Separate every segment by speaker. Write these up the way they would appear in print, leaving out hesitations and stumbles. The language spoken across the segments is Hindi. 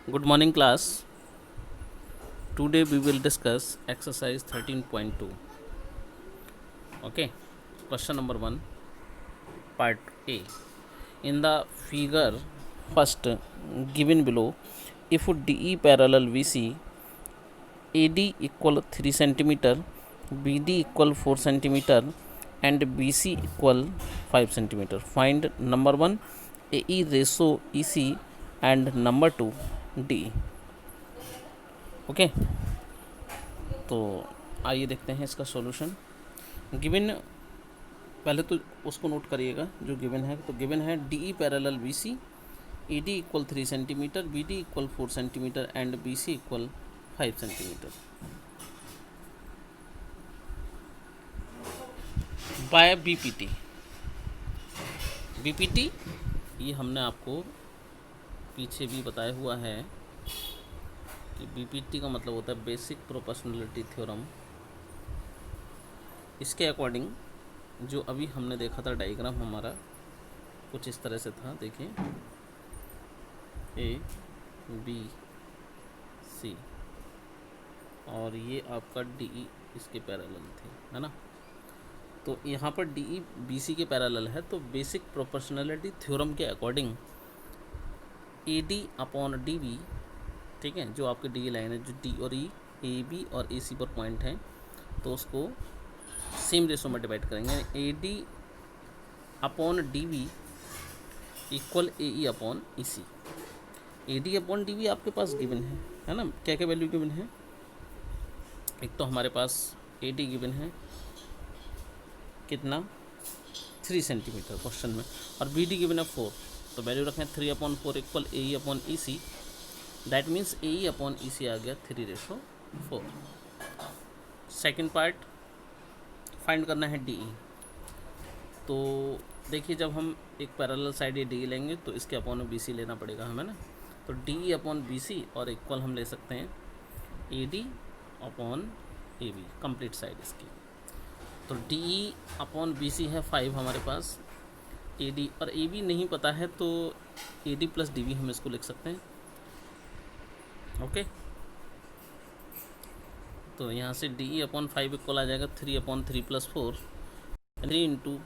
Speaker 1: Good morning, class. Today we will discuss exercise 13.2. Okay, question number 1, part A. In the figure first given below, if DE parallel VC, AD equal 3 centimeter, BD equal 4 centimeter, and BC equal 5 centimeter. Find number 1 AE ratio EC and number 2 DE. Okay. तो आइए देखते हैं इसका सॉल्यूशन। गिवन, पहले तो उसको नोट करिएगा जो गिवन है। तो गिवन है DE parallel BC, AD equal 3 centimetre, BD equal 4 centimetre and BC equal 5 centimetre bye BPT। BPT ये हमने आपको पीछे भी बताया हुआ है कि BPT का मतलब होता है बेसिक प्रोपोर्शनलिटी थ्योरम। इसके अकॉर्डिंग जो अभी हमने देखा था डायग्राम हमारा कुछ इस तरह से था, देखिए A B C और ये आपका DE इसके पैरेलल थे, है ना। तो यहाँ पर DE BC के पैरेलल है, तो बेसिक प्रोपोर्शनलिटी थ्योरम के अकॉर्डिंग AD अपॉन DB, ठीक है, जो आपकी DE लाइन है, जो D और E, AB और AC पर पॉइंट है, तो उसको सेम रेशो में डिवाइड करेंगे। AD upon DB equal AE upon EC। AD upon DB आपके पास गिवन है ना। क्या क्या वैल्यू गिवन है? एक तो हमारे पास AD गिवन है कितना, 3 सेंटीमीटर क्वेश्चन में, और BD गिवन है 4। तो वैल्यू रखें 3 upon 4 equal AE upon EC। That means AE upon EC आ गया 3:4। सेकेंड पार्ट फाइंड करना है DE। तो देखिए, जब हम एक पैरेलल साइड ये DE लेंगे तो इसके अपॉन BC लेना पड़ेगा हमें ना। तो DE अपॉन BC और इक्वल हम ले सकते हैं AD upon AB, complete side इसकी। तो DE अपॉन BC है 5 हमारे पास, AD और AB नहीं पता है, तो AD प्लस DB हम इसको लिख सकते हैं। ओके, तो यहाँ से DE अपॉन 5 इक्वल आ जाएगा 3 upon 3 plus 4, 3 into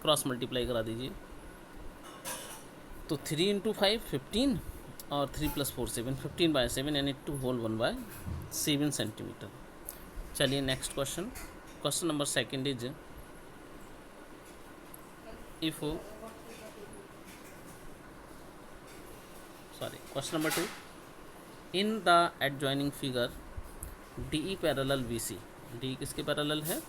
Speaker 1: cross multiply करा दीजिए। तो 3 इंटू 5 15 और 3 प्लस 4 7, 15/7 यानी 2 होल 1/7 सेंटीमीटर। चलिए next question. Question number second is question number 2, in the adjoining figure DE parallel BC, DE किसके पैरेलल है?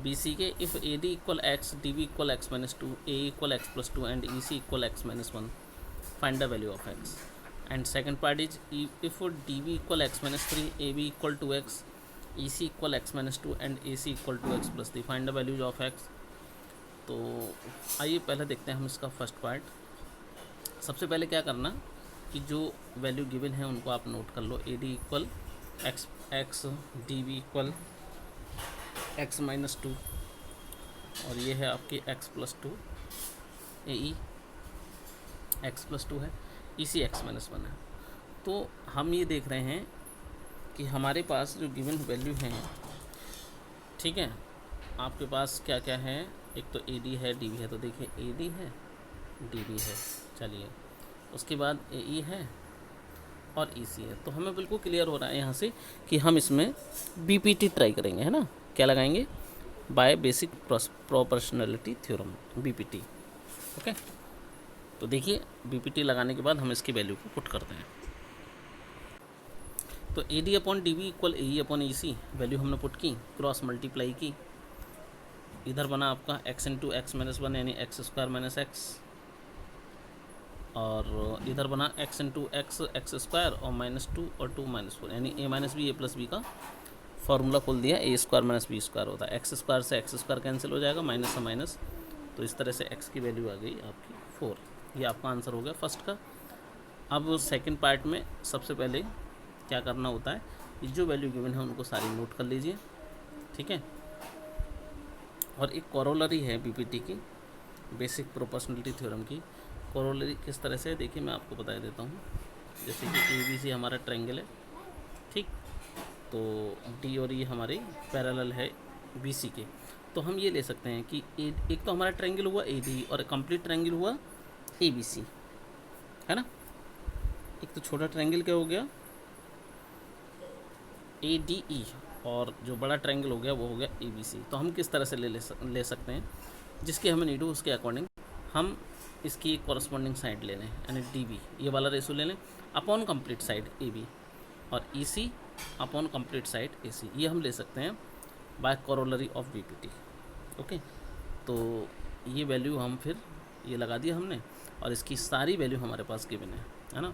Speaker 1: BC के। If AD equal x, DB equal x minus 2, AE equal x plus 2 and EC equal x minus 1, find the value of x। And second part is if DB equal x minus 3, AB equal 2x, EC equal x minus 2 and AC equal 2x plus 3, find the values of x। तो आइए पहले देखते हैं हम इसका फर्स्ट पार्ट। सबसे पहले क्या करना कि जो वैल्यू गिवन है उनको आप नोट कर लो। AD equal x, DB equal x minus 2 और ये है आपकी x plus 2, AE x plus 2 है, EC x माइनस 1 है। तो हम ये देख रहे हैं कि हमारे पास जो गिवन वैल्यू हैं, ठीक है, आपके पास क्या क्या है। एक तो AD है, DB है, तो देखिए AD है, DB है, चलिए उसके बाद AE है और EC है। तो हमें बिल्कुल क्लियर हो रहा है यहाँ से कि हम इसमें BPT ट्राई करेंगे, है ना। क्या लगाएंगे? By basic proportionality theorem, BPT। Okay, तो देखिए BPT लगाने के बाद हम इसकी वैल्यू को पुट करते हैं। तो AD upon DB equal AE upon EC, value हमने पुट की, क्रॉस मल्टीप्लाई की, इधर बना आपका x इंटू एक्स माइनस 1 यानी x स्क्वायर माइनस एक्स, और इधर बना x इंटू एक्स स्क्वायर और माइनस 2 और 2 माइनस 4 यानी a minus B, a plus B का फॉर्मूला खोल दिया। A square minus B square होता है, एक्स स्क्वायर से एक्स स्क्वायर कैंसिल हो जाएगा, माइनस से माइनस, तो इस तरह से x की वैल्यू आ गई आपकी 4। ये आपका आंसर हो गया फर्स्ट का। अब सेकंड पार्ट में सबसे पहले क्या करना होता है, ये जो वैल्यू गिवन है उनको सारी नोट कर लीजिए, ठीक है। और एक कोरोलरी है BPT की, बेसिक प्रोपोर्शनलिटी थ्योरम की। कोरोलरी किस तरह से, देखिए मैं आपको बता देता हूँ। जैसे कि ए बी सी हमारा ट्रायंगल है, ठीक, तो डी और ई हमारे पैरेलल है बी सी के। तो हम ये ले सकते हैं कि एक तो हमारा ट्रायंगल हुआ ए डी और कंप्लीट ट्रायंगल हुआ ए बी सी, है ना। एक तो छोटा ट्रायंगल क्या हो गया ए डी ई, और जो बड़ा ट्रायंगल हो गया वो हो गया ए बी सी। तो हम किस तरह से ले सकते हैं, जिसकी हमें नीड हो उसके अकॉर्डिंग हम इसकी कॉरस्पॉन्डिंग साइड ले लें, यानी डी बी ये वाला रेशो ले लें upon complete side A B, और E C upon complete side A C, ये हम ले सकते हैं by corollary of B P T. Okay, तो ये वैल्यू हम फिर ये लगा दिया हमने, और इसकी सारी वैल्यू हमारे पास गिवन है ना।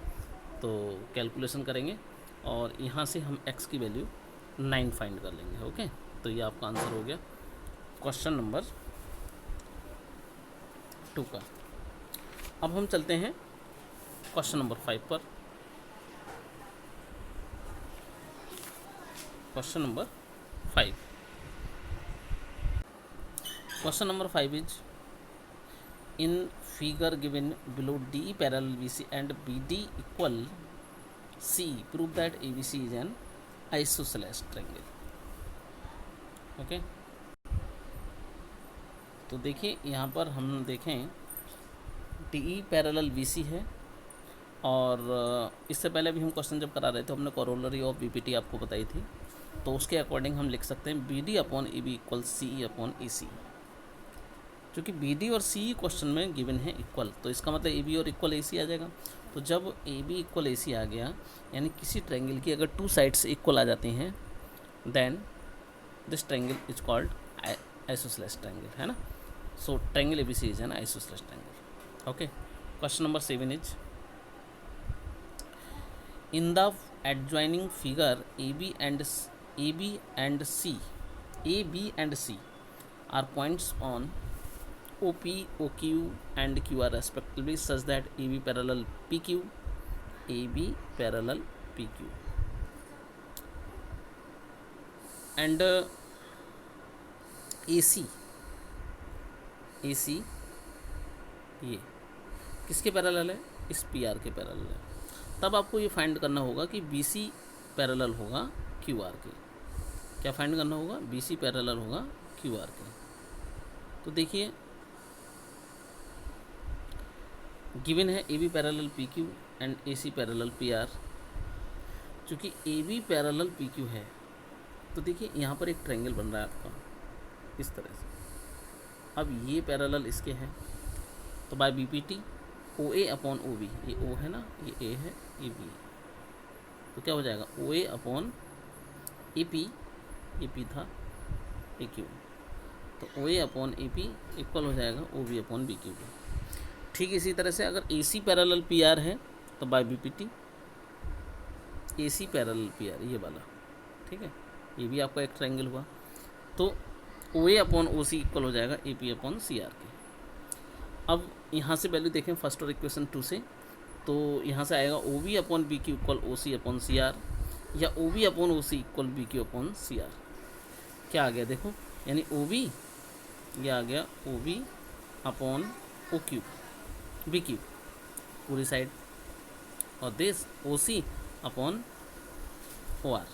Speaker 1: तो कैलकुलेशन करेंगे और यहाँ से हम x की वैल्यू 9 फाइंड कर लेंगे। ओके, तो ये आपका आंसर हो गया क्वेश्चन नंबर 2 का। अब हम चलते हैं क्वेश्चन नंबर 5 पर। Question number 5, question number 5 is in figure given below D parallel BC and BD equal C, prove that ABC is an isosceles triangle। Okay, तो देखिए यहाँ पर हम देखें DE पैरेलल BC है, और इससे पहले भी हम क्वेश्चन जब करा रहे थे हमने कोरोलरी ऑफ BPT आपको बताई थी, तो उसके अकॉर्डिंग हम लिख सकते हैं BD upon EB equal CE upon EC। क्योंकि बी डी और सी क्वेश्चन में गिवन है इक्वल, तो इसका मतलब ए बी और इक्वल ए सी आ जाएगा। तो जब ए बी इक्वल ए सी आ गया, यानी किसी ट्रायंगल की अगर 2 साइड्स इक्वल आ जाती हैं, then this triangle is called isosceles triangle, है ना। So triangle A B C is an isosceles triangle. Okay, question number 7 is in the adjoining figure A B and C are points on OP, OQ and QR respectively such that AB parallel PQ, AB parallel PQ and AC ये किसके पैरेलल है, इस PR के पैरेलल है। तब आपको ये फाइंड करना होगा कि BC पैरेलल होगा QR के। क्या फाइंड करना होगा, BC पैरेलल होगा QR के। तो देखिए गिवन है A B parallel P Q and A C parallel P R. चूँकि A B parallel P Q है, तो देखिए यहाँ पर एक ट्रायंगल बन रहा है आपका इस तरह से। अब ये पैरेलल इसके हैं, तो by B P T O A upon O B, ये ओ है ना, ये ए है, ये बी, तो क्या हो जाएगा O A upon A P, A P था ए क्यू, तो O A upon A P equal हो जाएगा O B upon B Q. ठीक इसी तरह से अगर A C parallel P R है तो by B P T A C parallel P R ये वाला, ठीक है, ये भी आपका एक ट्रायंगल हुआ। तो O A upon O C equal हो जाएगा A P upon C R के। अब यहाँ से वैल्यू देखें फर्स्ट और इक्वेशन 2 से, तो यहाँ से आएगा O B upon B Q equal O C upon C R, या O B upon O C equal B Q upon C R. क्या आ गया देखो, यानी ओ बी ये आ गया O B upon O Q B Q पूरी साइड, और this O C upon O R.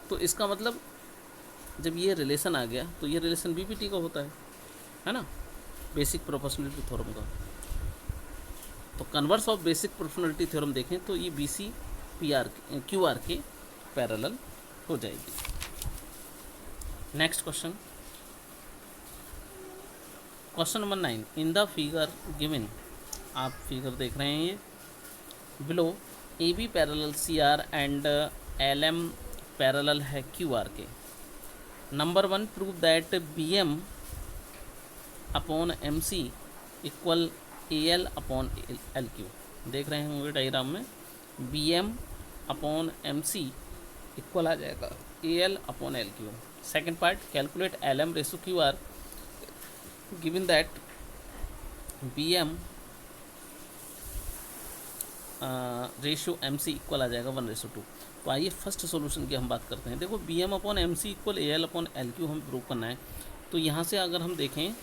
Speaker 1: तो इसका मतलब जब ये रिलेशन आ गया तो ये रिलेशन बी पी टी का होता है ना, बेसिक प्रोपोर्शनलिटी थ्योरम का। तो converse of basic proportionality theorem देखें तो ये B C P R Q R के पैरेलल हो जाएगी। Next question, question number 9, in the figure given, आप फिगर देख रहे हैं ये, below A B parallel C R and L M parallel है क्यू आर के। Number 1, prove that B M upon M C equal A L upon L Q. देख रहे होंगे डायग्राम में, B M upon M C equal आ जाएगा A L upon L Q. Second part, calculate L M ratio Q R given that B M ratio M C equal आ जाएगा 1:2। तो आइए फर्स्ट सॉल्यूशन की हम बात करते हैं। देखो B M upon M C equal A L upon L Q हमें प्रूव करना है। तो यहाँ से अगर हम देखें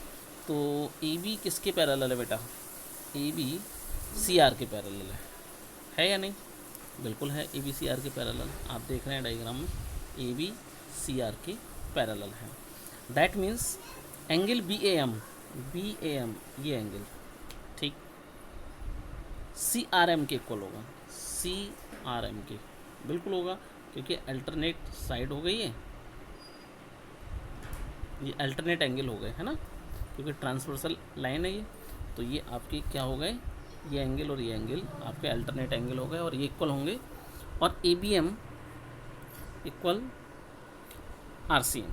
Speaker 1: तो ए बी किसके पैरेलल है बेटा, ए बी सी आर के पैरेलल है है या नहीं? बिल्कुल है, ए बी सी आर के पैरेलल। आप देख रहे हैं डायग्राम में ए बी सी आर के पैरेलल है। That means angle B A M ये एंगल ठीक सी आर एम के इक्वल होगा, सी आर एम के बिल्कुल होगा, क्योंकि अल्टरनेट साइड हो गई है, ये अल्टरनेट एंगल हो गए है ना, क्योंकि ट्रांसवर्सल लाइन है ये, तो ये आपके क्या हो गए, ये एंगल और ये एंगल आपके अल्टरनेट एंगल हो गए और ये इक्वल होंगे, और A B M equal R C M.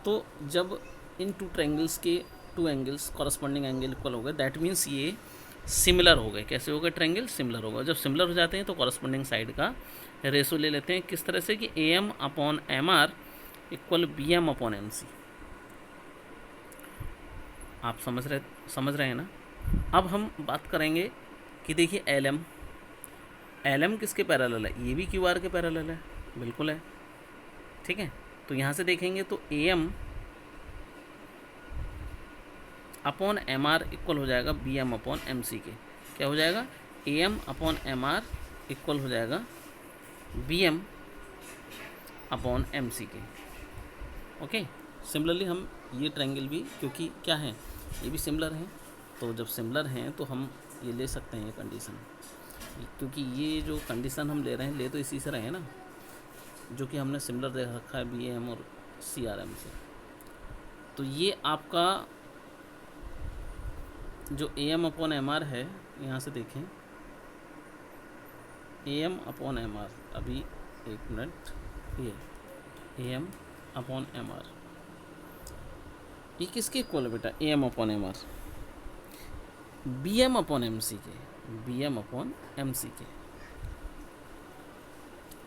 Speaker 1: तो जब इन टू ट्रायंगल्स के two angles corresponding angle equal हो गए, दैट मीन्स ये सिमिलर हो गए। कैसे हो गए? ट्रायंगल सिमिलर होगा। जब सिमिलर हो जाते हैं तो कॉरस्पॉन्डिंग साइड का रेशो ले लेते हैं, किस तरह से कि A M upon M R equal B M upon M C. आप समझ रहे हैं ना? अब हम बात करेंगे कि देखिए एल एम किसके पैरेलल है? ये भी क्यू आर के पैरेलल है, बिल्कुल है, ठीक है। तो यहाँ से देखेंगे तो A M upon M R equal हो जाएगा B M upon M C के। क्या हो जाएगा? A M upon M R equal हो जाएगा B M upon M C के। ओके, सिमिलरली हम ये ट्रायंगल भी, क्योंकि क्या है, ये भी सिमिलर हैं, तो जब सिमिलर हैं तो हम ये ले सकते हैं ये कंडीशन, क्योंकि ये जो कंडीशन हम ले रहे हैं, ले तो इसी से रहे हैं ना, जो कि हमने सिमिलर दे रखा है बी एम और सी आर एम से। तो ये आपका जो A M upon M R है, यहाँ से देखें A M upon M R, अभी एक मिनट, ये A M upon M R ये किसके इक्वल है बेटा? A M upon M R B M upon M C के, B M upon M C के।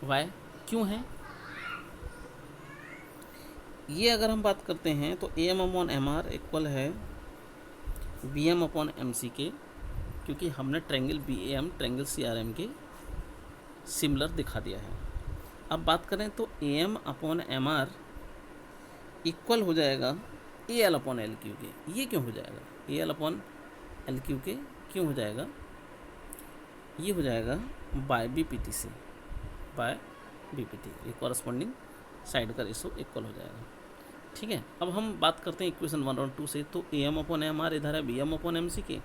Speaker 1: वाई क्यों है ये? अगर हम बात करते हैं तो A M upon M R equal है B M upon M C के, क्योंकि हमने triangle B A M triangle C R M के सिमिलर दिखा दिया है। अब बात करें तो A M upon M R equal हो जाएगा A L upon L Q के। ये क्यों हो जाएगा? A L upon L Q के क्यों हो जाएगा? ये हो जाएगा बाय बी पी टी से, बाय बी पी टी, ये कॉरस्पॉन्डिंग साइड का रेशो इक्वल हो जाएगा, ठीक है। अब हम बात करते हैं इक्वेशन 1 और 2 से, तो A M upon M R इधर है B M upon M C के,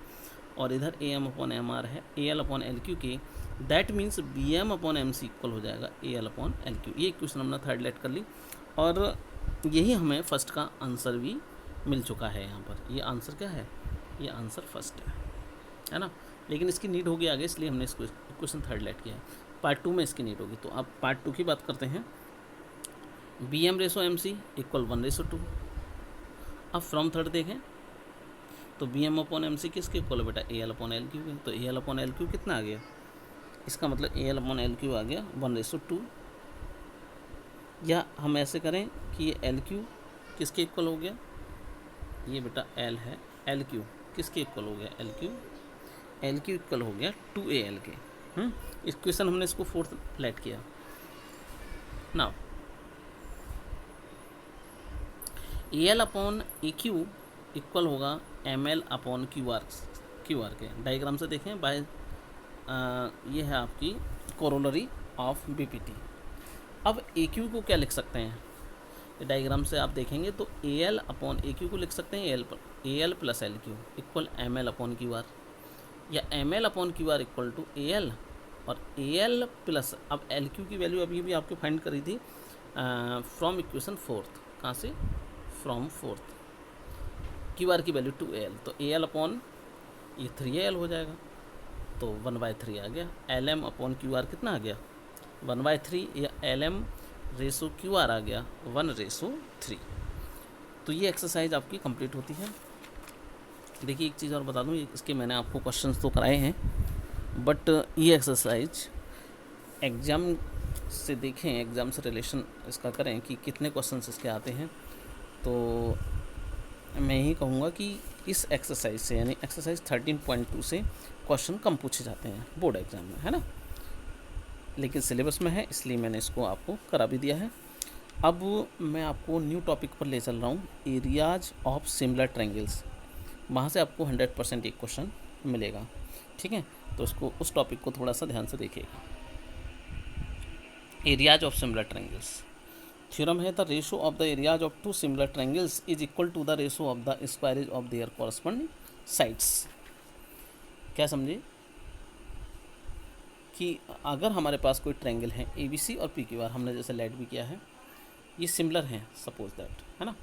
Speaker 1: और इधर A M upon M R है A L upon L Q के। That means B M upon M C equal हो जाएगा A L upon L Q. ये इक्वेशन हमने थर्ड लेट कर ली, और यही हमें फर्स्ट का आंसर भी मिल चुका है। यहाँ पर ये आंसर क्या है? ये आंसर फर्स्ट है ना, लेकिन इसकी नीड होगी आगे, इसलिए हमने इसको इक्वेशन थर्ड लेट किया है। पार्ट 2 में इसकी नीड होगी। तो अब पार्ट 2 की बात करते हैं। B M ratio M C equal 1:2। अब फ्रॉम थर्ड देखें तो B M upon M C किसके इक्वल है बेटा? A L upon L Q के। तो A L upon L Q कितना आ गया? इसका मतलब A L upon L Q आ गया 1:2। या हम ऐसे करें कि ये एल क्यू किसके इक्वल हो गया? ये बेटा एल है, एल क्यू किसके इक्वल हो गया? एल क्यू इक्वल हो गया 2 AL के। इक्वेशन हमने इसको फोर्थ लेट किया। Now A L upon A Q equal होगा M L upon Q R के। डायग्राम से देखें, बाय ये है आपकी corollary of B P T. अब ए क्यू को क्या लिख सकते हैं? डायग्राम से आप देखेंगे तो A L upon A Q को लिख सकते हैं A L plus L Q equal M L upon Q R, या M L upon Q R equal to A L, और ए एल प्लस, अब एल क्यू की वैल्यू अभी भी आपको फाइंड करी थी फ्रॉम इक्वेशन फोर्थ। कहाँ से? From fourth. क्यू आर की वैल्यू 2AL, तो ए एल अपॉन ये 3AL हो जाएगा, तो 1/3 आ गया। L M upon Q R कितना आ गया? 1/3, या L M ratio Q R आ गया 1:3। तो ये एक्सरसाइज आपकी कंप्लीट होती है। देखिए एक चीज़ और बता दूँ, इसके मैंने आपको क्वेश्चंस तो कराए हैं, बट ये एक्सरसाइज एग्ज़ाम से देखें, एग्ज़ाम से रिलेशन इसका करें कि कितने क्वेश्चंस इसके आते हैं। तो मैं यही कहूँगा कि इस एक्सरसाइज से, यानी एक्सरसाइज 13.2 से क्वेश्चन कम पूछे जाते हैं बोर्ड एग्ज़ाम में, है ना, लेकिन सिलेबस में है, इसलिए मैंने इसको आपको करा भी दिया है। अब मैं आपको न्यू टॉपिक पर ले चल रहा हूँ, एरियाज ऑफ सिमिलर ट्रायंगल्स। वहाँ से आपको 100% एक क्वेश्चन मिलेगा, ठीक है। तो उसको उस टॉपिक को थोड़ा सा ध्यान से देखिएगा। Areas of similar triangles theorem है the ratio of the areas of two similar triangles is equal to the ratio of the squares of their corresponding sides. क्या समझे कि अगर हमारे पास कोई ट्रायंगल है ए बी सी और पी क्यू आर, हमने जैसे लेट भी किया है, ये सिमिलर हैं सपोज दैट, है ना,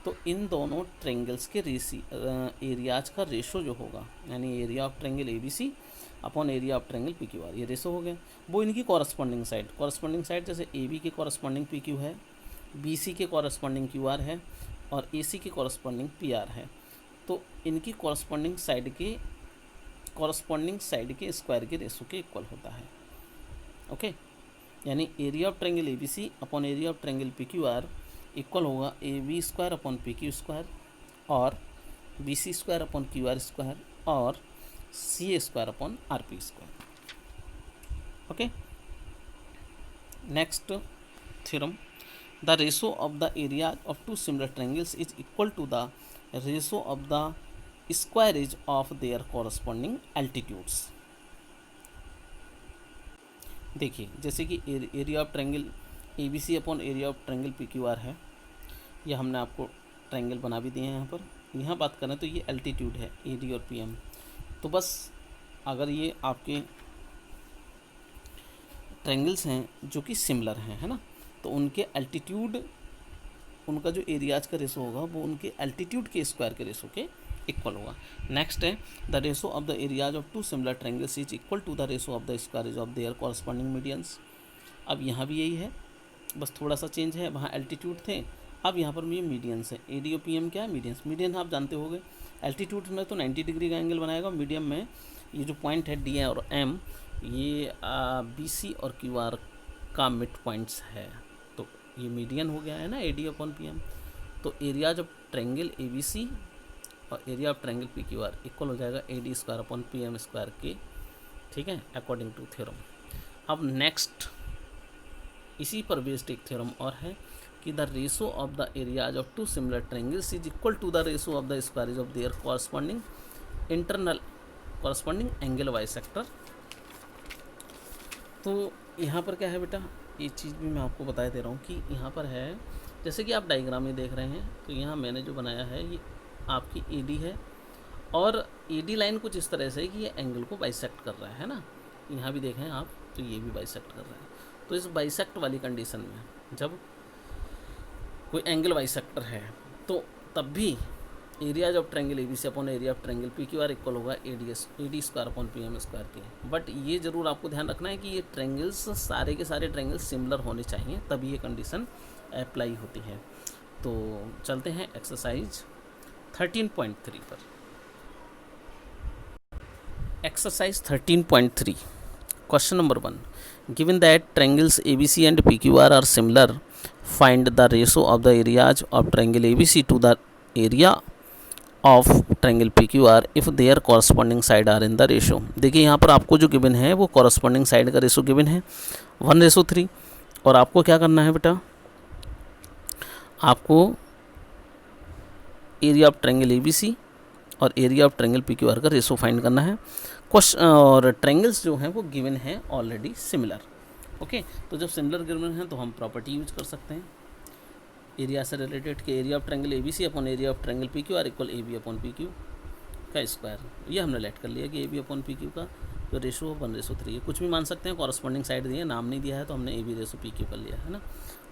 Speaker 1: तो इन दोनों ट्रायंगल्स के एरियाज का रेशो जो होगा, यानी area of triangle A B C upon area of triangle P Q R, ये रेशो हो गया, वो इनकी कॉरस्पॉन्डिंग साइड जैसे ए बी के कॉरस्पॉन्डिंग पी क्यू है, बी सी के कॉरस्पॉन्डिंग क्यू आर है और ए सी के कॉरस्पॉन्डिंग पी आर है, तो इनकी कॉरस्पॉन्डिंग साइड के स्क्वायर के रेशो के इक्वल होता है। ओके, यानी area of triangle A B C upon area of triangle P Q R equal होगा A B square upon P Q square और B C square upon Q R square और C A square upon R P square. Okay, next theorem, the ratio of the area of two similar triangles is equal to the ratio of the squares of their corresponding altitudes. देखिए जैसे कि area of triangle A B C upon area of triangle P Q R है, यह हमने आपको ट्रायंगल बना भी दिए हैं। यहाँ पर यहाँ बात करें तो ये एल्टीट्यूड है ए डी और पी एम, तो बस अगर ये आपके ट्रायंगल्स हैं जो कि सिमिलर हैं, है ना, तो उनके एल्टीट्यूड, उनका जो एरियाज का रेशो होगा वो उनके एल्टीट्यूड के स्क्वायर के रेशो के इक्वल होगा। नेक्स्ट है the ratio of the areas of two similar triangles is equal to the ratio of the squares of their corresponding medians. अब यहाँ भी यही है, बस थोड़ा सा चेंज है, वहाँ एल्टीट्यूड थे, अब यहाँ पर भी मीडियंस है। A D O P M क्या है, मीडियंस। मीडियन आप जानते होंगे, एल्टीट्यूड में तो 90 डिग्री का एंगल बनाएगा, मीडियम में ये जो पॉइंट है डी और एम, ये बी सी और क्यू आर का मिड पॉइंट्स है, तो ये मीडियन हो गया है ना A D upon P M. तो areas of triangle A B C और area of triangle P Q R equal हो जाएगा A D square upon P M square के, ठीक है, अकॉर्डिंग टू थ्योरम। अब नेक्स्ट इसी पर बेस्ड एक थ्योरम और है कि the ratio of the areas of two similar triangles is equal to the ratio of the squares of their corresponding angle bisector. तो यहाँ पर क्या है बेटा, ये चीज़ भी मैं आपको बता दे रहा हूँ कि यहाँ पर है, जैसे कि आप डायग्राम में देख रहे हैं, तो यहाँ मैंने जो बनाया है ये आपकी ए डी है और ए डी लाइन कुछ इस तरह से है कि ये एंगल को बाइसेक्ट कर रहा है ना, यहाँ भी देखें आप, तो ये भी बाइसेक्ट कर रहा है। तो इस बाइसेक्ट वाली कंडीशन में जब कोई एंगल बाइसेक्टर है तो तब भी areas of triangle A B C upon area of triangle P Q R equal होगा A D square upon P M square के। बट ये जरूर आपको ध्यान रखना है कि ये ट्रायंगल्स सारे के सारे ट्रायंगल्स सिमिलर होने चाहिए, तभी ये कंडीशन अप्लाई होती है। तो चलते हैं एक्सरसाइज 13.3 पर। Exercise 13.3 question number 1, given that triangles ABC and PQR are similar, find the ratio of the areas of triangle ABC to the area of triangle PQR if their corresponding side are in the ratio। देखिए यहाँ पर आपको जो गिवन है वो corresponding side का रेशो गिवन है 1:3, और आपको क्या करना है बेटा, आपको एरिया ऑफ ट्रायंगल ABC और एरिया ऑफ ट्रायंगल PQR का रेशो फाइंड करना है। क्वेश्चन और ट्रायंगल्स जो हैं वो गिवन है ऑलरेडी सिमिलर। ओके, तो जब सिमिलर गिवन है तो हम प्रॉपर्टी यूज कर सकते हैं एरिया से रिलेटेड कि area of triangle ABC upon area of triangle PQR equal AB upon PQ का स्क्वायर। ये हमने लेट कर लिया कि AB अपॉन PQ का जो रेशो 1:3 है, कुछ भी मान सकते हैं, कॉरस्पॉन्डिंग साइड दिए, नाम नहीं दिया है तो हमने AB रेशो PQ कर लिया है ना,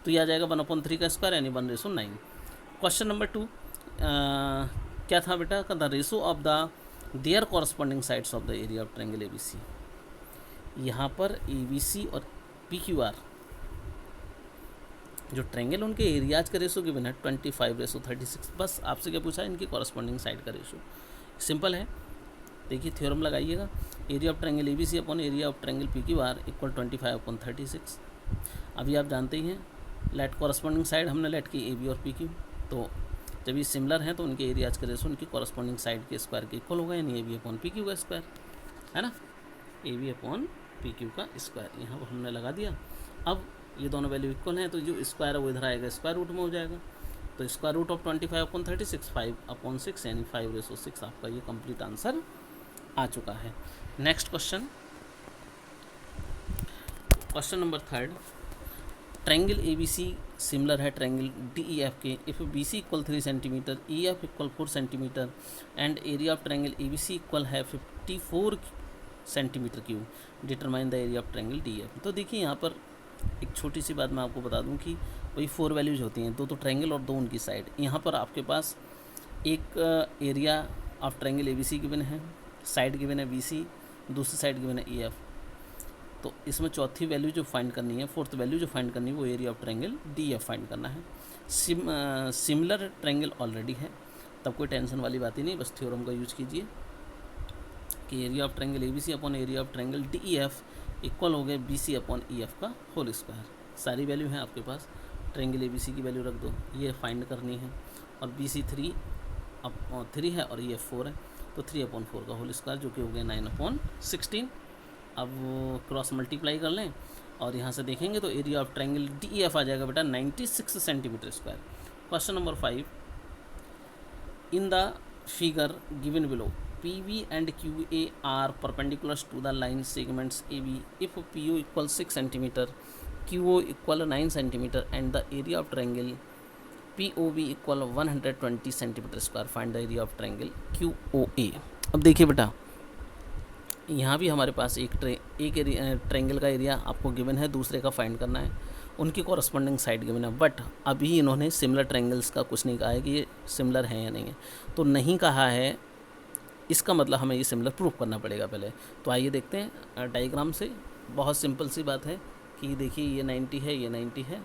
Speaker 1: तो ये आ जाएगा 1/3 का स्क्वायर यानी 1:9। क्वेश्चन नंबर 2 क्या था बेटा, the ratio of the there corresponding sides of the area of triangle ABC। यहाँ पर ABC और PQR जो ट्रायंगल उनके एरियाज का रेशो गिवन है 25:36। बस आपसे क्या पूछा है, इनकी कॉरस्पॉन्डिंग साइड का रेशो। सिंपल है, देखिए थ्योरम लगाइएगा, area of triangle ABC upon area of triangle PQR equal 25/36। अभी आप जानते ही हैं लेट कॉरस्पॉन्डिंग साइड हमने लेट की AB और PQ, तो जब ये सिमिलर हैं तो उनके एरियाज का रेशो उनकी कॉरस्पॉन्डिंग साइड के स्क्वायर के इक्वल होगा, यानी AB अपॉन PQ का स्क्वायर, है ना, AB अपॉन PQ का स्क्वायर यहाँ हमने लगा दिया। अब ये दोनों वैल्यू इक्वल हैं तो जो स्क्वायर है वो इधर आएगा, स्क्वायर रूट में हो जाएगा, तो स्क्वायर रूट ऑफ 25/36 5/6 यानी 5/6 आपका ये कंप्लीट आंसर आ चुका है। Next question, question number third, triangle A B C similar है ट्रायंगल डी ई एफ के if B C equal 3 centimetre, E F equal 4 centimetre and area of triangle A B C equal है 54 centimetre cube, determine the area of triangle D F. तो देखिए यहाँ पर एक छोटी सी बात मैं आपको बता दूं कि वही 4 वैल्यूज होती हैं, दो तो ट्रायंगल और दो उनकी साइड। यहाँ पर आपके पास एक area of triangle A B C given है, साइड गिवन है बी सी, दूसरी साइड गिवन है ई एफ। तो इसमें चौथी वैल्यू जो फाइंड करनी है, फोर्थ वैल्यू जो फाइंड करनी है वो area of triangle D F find करना है। सिमिलर ट्रायंगल ऑलरेडी है, तब कोई टेंशन वाली बात ही नहीं, बस थ्योरम का यूज कीजिए कि area of triangle A B C upon area of triangle D E F equal हो गया B C upon E F का होल स्क्वायर। सारी वैल्यू है आपके पास, ट्रायंगल ए बी सी की वैल्यू रख दो, ये फाइंड करनी है, और बी सी 3 है और ई एफ 4 है, तो 3/4 का होल स्क्वायर जो कि हो गया 9/16। अब क्रॉस मल्टीप्लाई कर लें और यहाँ से देखेंगे तो area of triangle D E F आ जाएगा बेटा 96 centimeter square. Question number 5, in the figure given below PV and QA are perpendicular to the line segments AB if PO equals 6 cm, QO equal 9 cm and the area of triangle POB equal 120 cm square, find the area of triangle QOA। अब देखिए बेटा यहाँ भी हमारे पास एक ट्रायंगल का एरिया आपको गिवन है, दूसरे का फाइंड करना है, उनकी कॉरस्पॉन्डिंग साइड गिवन है, बट अभी इन्होंने सिमिलर ट्रायंगल्स का कुछ नहीं कहा है कि ये सिमिलर हैं या नहीं है, तो नहीं कहा है, इसका मतलब हमें ये सिमिलर प्रूफ करना पड़ेगा पहले। तो आइए देखते हैं डायग्राम से। बहुत सिंपल सी बात है कि देखिए ये 90 है, ये 90 है,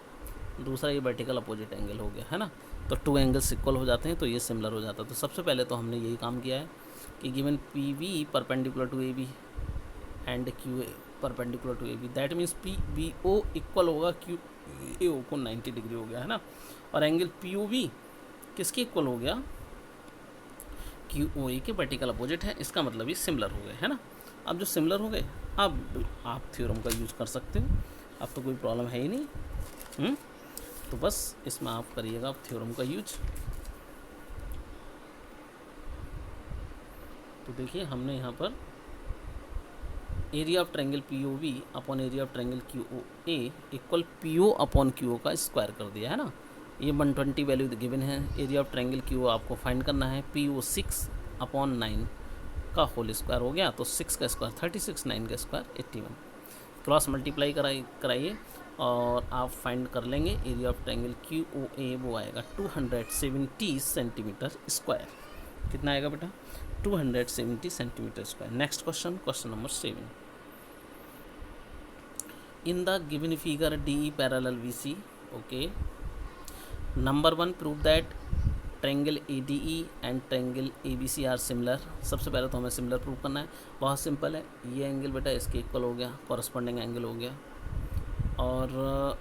Speaker 1: दूसरा ये वर्टिकल अपोजिट एंगल हो गया है ना, तो 2 एंगल्स इक्वल हो जाते हैं, तो ये सिमिलर हो जाता है। तो सबसे पहले तो हमने यही काम किया है कि given P V perpendicular to A B and Q A perpendicular to A B, that means P B O equal होगा क्यू ए ओ को 90 डिग्री हो गया है ना, और एंगल पी ओ वी किसके इक्वल हो गया, क्यू ओ ए के वर्टिकल अपोजिट है, इसका मतलब ये सिमिलर हो गए है ना। अब जो सिमिलर हो गए, अब आप थ्योरम का यूज़ कर सकते हो, अब तो कोई प्रॉब्लम है ही नहीं। तो बस इसमें आप करिएगा आप थ्योरम का यूज। तो देखिए हमने यहाँ पर area of triangle P O V upon area of triangle Q O A equal P O upon Q O का स्क्वायर कर दिया है ना। ये 120 वैल्यू गिवन है, एरिया ऑफ ट्रायंगल क्यू आपको फाइंड करना है, पी ओ 6/9 का होल स्क्वायर हो गया, तो 6 का स्क्वायर 36, 9 का स्क्वायर 81। क्रॉस मल्टीप्लाई कराइए और आप फाइंड कर लेंगे area of triangle Q O A, वो आएगा 270 सेंटीमीटर स्क्वायर। कितना आएगा बेटा, 270 centimeter square. Next question, question number 7, in the given figure D E parallel V C, okay, number 1 prove that triangle A D E and triangle A B C are similar. सबसे पहले तो हमें सिमिलर प्रूव करना है, बहुत सिंपल है, ये एंगल बेटा इसके इक्वल हो गया, कॉरस्पॉन्डिंग एंगल हो गया, और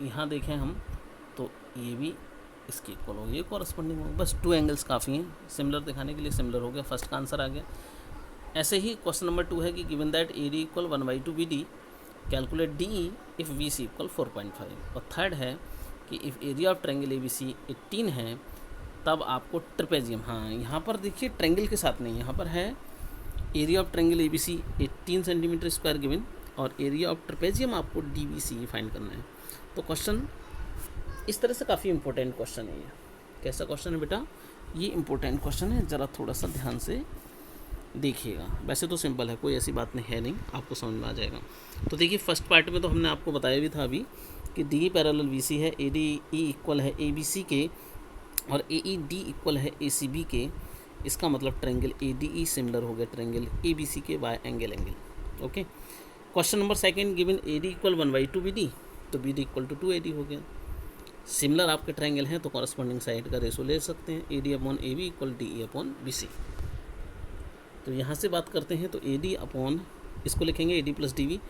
Speaker 1: यहाँ देखें हम तो ये भी इसके इक्वल हो गया, कॉरस्पॉन्डिंग हो गया, बस 2 एंगल्स काफ़ी हैं सिमिलर दिखाने के लिए, सिमिलर हो गया, फर्स्ट का आंसर आ गया। ऐसे ही क्वेश्चन नंबर 2 है कि given that A D equal 1/2 B D, calculate D E if V C equal 4.5, और थर्ड है कि if area of triangle A B C 18 है तब आपको ट्रेपेजियम, हाँ यहाँ पर देखिए ट्रायंगल के साथ नहीं, यहाँ पर है area of triangle A B C 18 centimetre square given, और एरिया ऑफ ट्रेपेजियम आपको डी बी सी फाइंड करना है। तो क्वेश्चन इस तरह से काफ़ी इंपॉर्टेंट क्वेश्चन है ये। कैसा क्वेश्चन है बेटा, ये इंपॉर्टेंट क्वेश्चन है, ज़रा थोड़ा सा ध्यान से देखिएगा। वैसे तो सिंपल है, कोई ऐसी बात नहीं है, नहीं आपको समझ में आ जाएगा। तो देखिए फर्स्ट पार्ट में तो हमने आपको बताया भी था अभी कि डी ई पैरेलल वी सी है, ए डी ई इक्वल है ए बी सी के, और ए ई डी इक्वल है ए सी बी के, इसका मतलब triangle A D E similar हो गया ट्रायंगल ए बी सी के by angle. Okay, question number 2 given A D equal 1/2 B D, तो B D equal to 2 A D हो गया। सिमिलर आपके ट्रायंगल हैं तो कॉरस्पॉन्डिंग साइड का रेशो ले सकते हैं, A D upon A B equal D E upon B C. तो यहाँ से बात करते हैं तो ए डी अपॉन, इसको लिखेंगे A D plus D V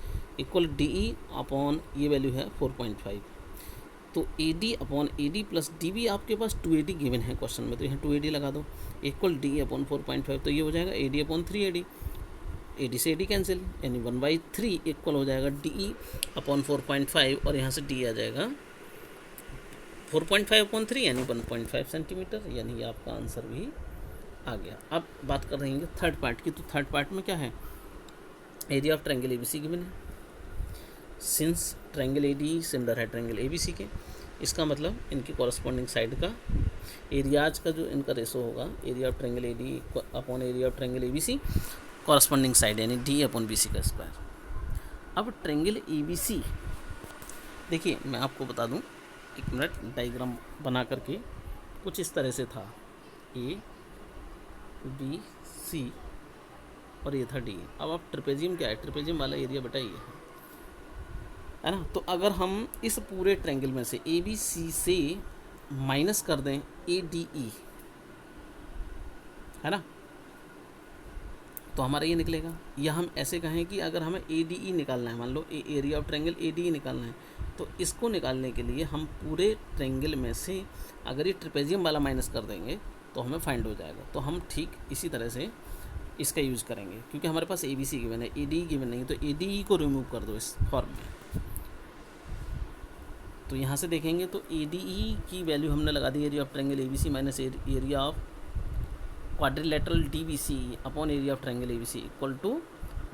Speaker 1: equal D E upon, ये वैल्यू है 4.5, तो A D upon A D plus D V आपके पास 280 गिवन है क्वेश्चन में, तो यहाँ 280 लगा दो, इक्वल डी ई अपॉन 4.5, तो ये हो जाएगा A D upon 3 A D से ए डी कैंसिल, यानी 1/3 इक्वल हो जाएगा डी ई अपॉन 4.5, और यहाँ से डी आ जाएगा 4.5/3 यानी 1.5 सेंटीमीटर, यानी आपका आंसर भी आ गया। अब बात कर रहे हैं थर्ड पार्ट की, तो थर्ड पार्ट में क्या है, area of triangle ABC given है। सिंस ट्रायंगल एडी सिमिलर है ट्रायंगल एबीसी के, इसका मतलब इनकी कॉरस्पॉन्डिंग साइड का एरियाज का जो इनका रेशो होगा, area of triangle AD upon area of triangle ABC, corresponding side यानी डी अपॉन बीसी का स्क्वायर। अब ट्रायंगल एबीसी देखिए, मैं आपको बता दूं, एक मिनट, डायग्राम बना करके कुछ इस तरह से था, ए बी सी और ये था डी। अब आप ट्रिपेजियम क्या है, ट्रिपेजियम वाला एरिया बेटा ये है ना। तो अगर हम इस पूरे ट्रायंगल में से ए बी सी से माइनस कर दें ए डी ई, है ना, तो हमारा ये निकलेगा। या हम ऐसे कहें कि अगर हमें ए डी ई निकालना है, मान लो area of triangle A D E निकालना है, तो इसको निकालने के लिए हम पूरे ट्रायंगल में से अगर ये ट्रिपेजियम वाला माइनस कर देंगे तो हमें फाइंड हो जाएगा। तो हम ठीक इसी तरह से इसका यूज़ करेंगे, क्योंकि हमारे पास ए बी सी गिवन है, ए डी ई गिवन नहीं, तो ए डी ई को रिमूव कर दो इस फॉर्म में। तो यहाँ से देखेंगे तो ए डी ई की वैल्यू हमने लगा दी, area of triangle A B C minus area of quadrilateral D B C upon area of triangle A B C equal to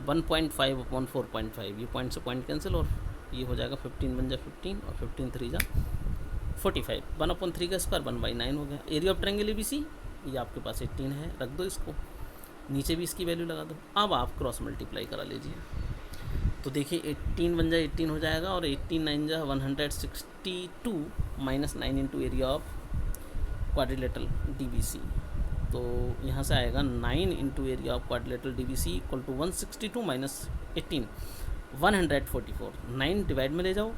Speaker 1: 1.5 upon 4.5। ये पॉइंट से पॉइंट कैंसिल और ये हो जाएगा 15 बन जाए 15 और 15 3 जा 45, 1/3 का स्क्वायर 1/9 हो गया। Area of triangle A B C ये आपके पास 18 है, रख दो इसको, नीचे भी इसकी वैल्यू लगा दो। अब आप क्रॉस मल्टीप्लाई करा लीजिए, तो देखिए 18 बन जाए 18 हो जाएगा और 18 9 जा 162 minus 9 into area of quadrilateral D B C. तो यहाँ से आएगा 9 into area of quadrilateral D B C equal to 162 minus 18 144। 9 divide में ले जाओ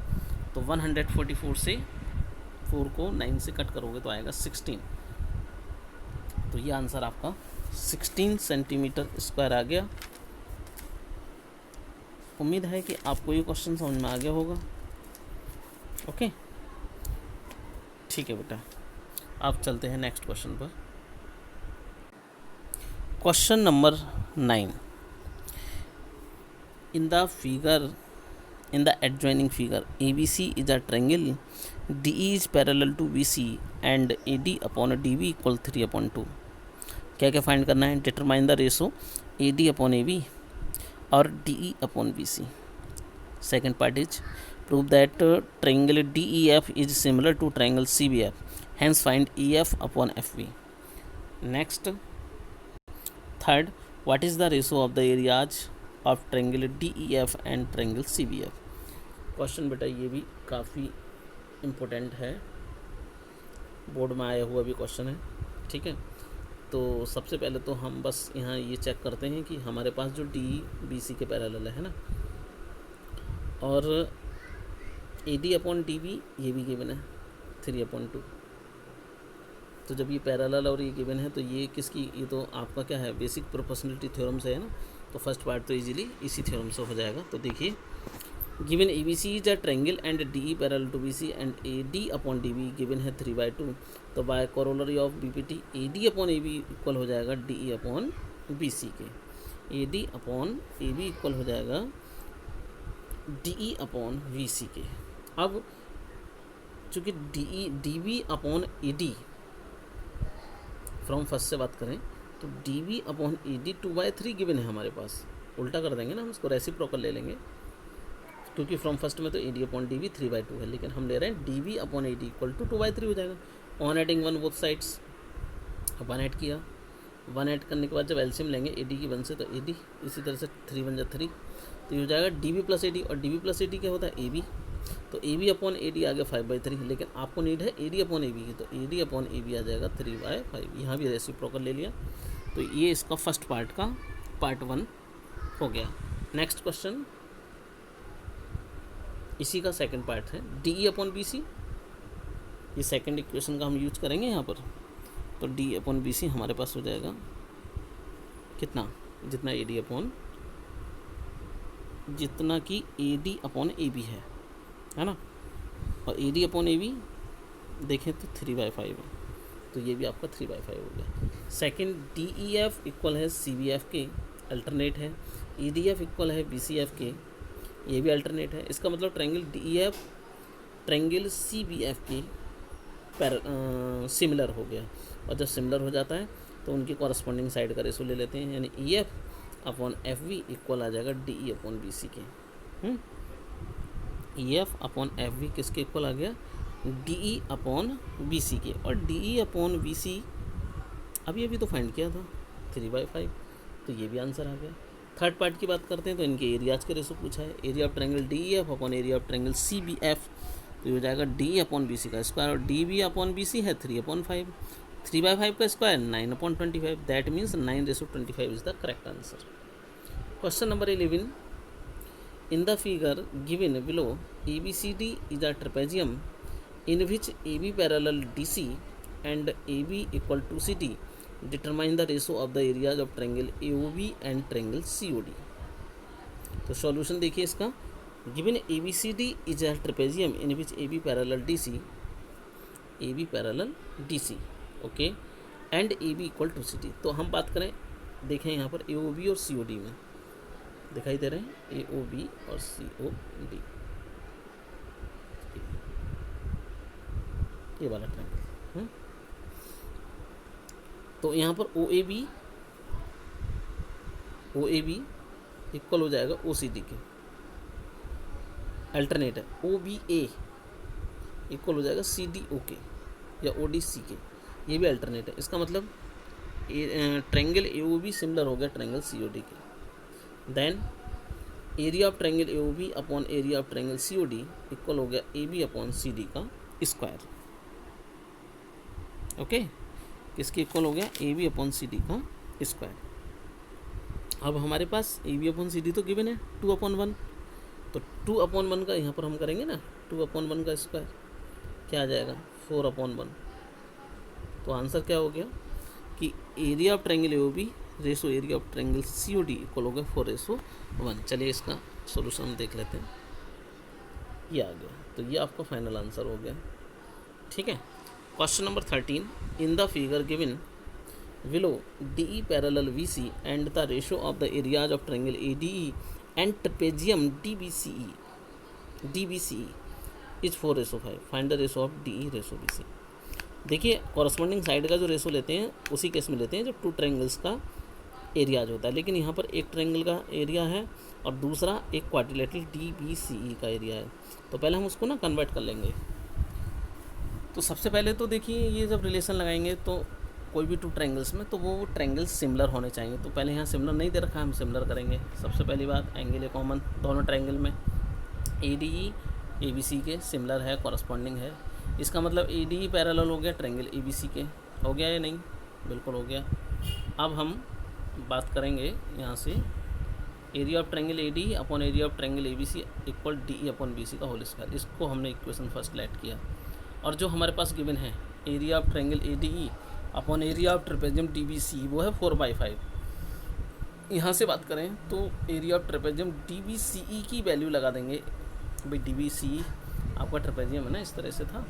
Speaker 1: तो 144 से 4 को 9 से कट करोगे तो आएगा 16। तो ये आंसर आपका 16 सेंटीमीटर स्क्वायर आ गया। उम्मीद है कि आपको ये क्वेश्चन समझ में आ गया होगा। ओके, ठीक है बेटा, आप चलते हैं नेक्स्ट क्वेश्चन पर। Question number 9। In the adjoining figure ABC is a triangle, DE is parallel to BC and AD upon DB equal 3/2। क्या क्या फाइंड करना है, determine the ratio AD upon AB और DE upon BC। Second part is prove that triangle DEF is similar to triangle CBF, hence find EF upon FB। Next third, what is the ratio of the areas of triangle DEF and triangle CBF। Question बेटा ये भी काफ़ी इम्पोर्टेंट है, बोर्ड में आया हुआ भी क्वेश्चन है, ठीक है। तो सबसे पहले तो हम बस यहाँ ये चेक करते हैं कि हमारे पास जो DBC के पैरेलल है ना, और AD अपॉन DB ये भी गिवन है 3/2। तो जब ये पैरेलल और ये गिवन है तो ये किसकी, ये तो आपका क्या है, बेसिक प्रोपोर्शनलिटी थ्योरम से है ना। तो फर्स्ट पार्ट तो इजीली इसी थ्योरम से हो जाएगा। तो देखिए, given ABC is a triangle and DE parallel to BC and AD upon DB given है 3/2। तो by corollary of BPT AD upon AB equal हो जाएगा DE अपॉन BC के, AD अपॉन AB इक्वल हो जाएगा DE अपॉन BC के। अब चूँकि DB upon AD from first से बात करें तो DB अपॉन AD 2/3 गिवन है हमारे पास, उल्टा कर देंगे ना हम इसको, रेसिप्रोकल ले लेंगे, क्योंकि फ्रॉम फर्स्ट में तो AD अपॉन DB 3/2 है, लेकिन हम ले रहे हैं DB upon AD equal to 2/3 हो जाएगा। On adding 1 both sides, 1 add किया, 1 ऐड करने के बाद जब एलसीएम लेंगे AD की 1 से तो AD, इसी तरह से 3 बन जाए 3, तो ये हो जाएगा DB प्लस AD, और DB प्लस AD क्या होता है AB, तो AB अपॉन AD आ गया 5/3, लेकिन आपको नीड है AD अपॉन AB की, तो AD अपॉन AB आ जाएगा 3/5। यहाँ भी रेसिप्रोकल ले लिया, तो ये इसका फर्स्ट पार्ट का पार्ट 1 हो गया। नेक्स्ट क्वेश्चन इसी का सेकंड पार्ट है, DE अपॉन BC। ये सेकंड इक्वेशन का हम यूज करेंगे यहाँ पर। तो DE अपॉन BC हमारे पास हो जाएगा कितना, जितना AD अपॉन, जितना कि AD अपॉन AB है ना, और AD अपॉन AB देखें तो 3/5 है, तो ये भी आपका 3/5 हो गया। सेकंड DEF इक्वल है CBF के, अल्टरनेट है। EDF इक्वल है BCF के, ये भी अल्टरनेट है। इसका मतलब ट्रायंगल DEF ट्रायंगल CBF के सिमिलर हो गया, और जब सिमिलर हो जाता है तो उनकी कॉरस्पॉन्डिंग साइड का रेशो ले लेते हैं, यानी E F upon F V equal आ जाएगा D E upon B C के। E F upon F V किसके इक्वल आ गया, D E upon B C के। और D E upon B C अभी तो फाइंड किया था 3/5, तो ये भी आंसर आ गया। थर्ड पार्ट की बात करते हैं तो इनके एरियाज के रेशो पूछा है, area of triangle D E F upon area of triangle C B F, तो ये हो जाएगा D E upon B C का स्क्वायर, और D B upon B C है 3/5, 3/5 का square 9/25, that means 9:25 is the correct answer. Question number 11, in the figure given below A B C D is a trapezium in which A B parallel D C and A B equal to C D, determine the ratio of the areas of triangle A O B and triangle C O D. तो सॉल्यूशन देखिए इसका, given A B C D is a trapezium in which A B parallel D C, A B parallel D C, okay, and A B equal to C D. तो हम बात करें, देखें यहाँ पर ए ओ बी और सी ओ डी में दिखाई दे रहे हैं, ए ओ बी और सी ओ डी, ये वाला ट्रायंगल। तो यहाँ पर ओ ए बी इक्वल हो जाएगा ओ सी डी के, अल्टरनेट है ओ बी ए इक्वल हो जाएगा सी डी ओ के या ओ डी सी के, ये भी अल्टरनेट है। इसका मतलब triangle A O B similar हो गया ट्रायंगल सी ओ डी के। Then area of triangle A O B upon area of triangle C O D equal हो गया A B upon C D का स्क्वायर, ओके, किसके इक्वल हो गया, A B upon C D का स्क्वायर। अब हमारे पास A B upon C D तो गिवन है 2/1, तो 2/1 का यहाँ पर हम करेंगे ना, 2/1 का स्क्वायर क्या आ जाएगा 4/1। तो आंसर क्या हो गया कि area of triangle A O B ratio area of triangle C O D equal हो गया 4:1। चलिए इसका सोल्यूशन हम देख लेते हैं, ये आ गया, तो ये आपका फाइनल आंसर हो गया, ठीक है। Question number 13, in the figure given below D E parallel V C and the ratio of the areas of triangle A D E and trapezium D B C E is 4:5, find the ratio of D E ratio B C. देखिए कॉरस्पॉन्डिंग साइड का जो रेशो लेते हैं उसी केस में लेते हैं जब टू ट्रायंगल्स का एरियाज होता है, लेकिन यहाँ पर एक ट्रायंगल का एरिया है और दूसरा एक क्वाड्रिलेटरल डी बी सी ई का एरिया है, तो पहले हम उसको ना कन्वर्ट कर लेंगे। तो सबसे पहले तो देखिए ये जब रिलेशन लगाएंगे तो कोई भी टू ट्रायंगल्स में तो वो ट्रायंगल्स सिमिलर होने चाहिए, तो पहले यहाँ सिमिलर नहीं दे रखा है, हम सिमिलर करेंगे। सबसे पहली बात, एंगल है कॉमन दोनों ट्रायंगल में, ए डी ई ए बी सी के सिमिलर है, कॉरस्पॉन्डिंग है, इसका मतलब ए डी ई पैरेलल हो गया ट्रायंगल ए बी सी के, हो गया या नहीं, बिल्कुल हो गया। अब हम बात करेंगे यहाँ से area of triangle A D upon area of triangle A B C equal D E upon B C का होल स्क्वायर, इसको हमने इक्वेशन फर्स्ट लेट किया। और जो हमारे पास गिवन है area of triangle A D E upon area of trapezium D B C, वो है 4/5। यहाँ से बात करें तो area of trapezium D B C E की वैल्यू लगा देंगे, भाई डी बी सी ई आपका ट्रेपेजियम है ना, इस तरह से था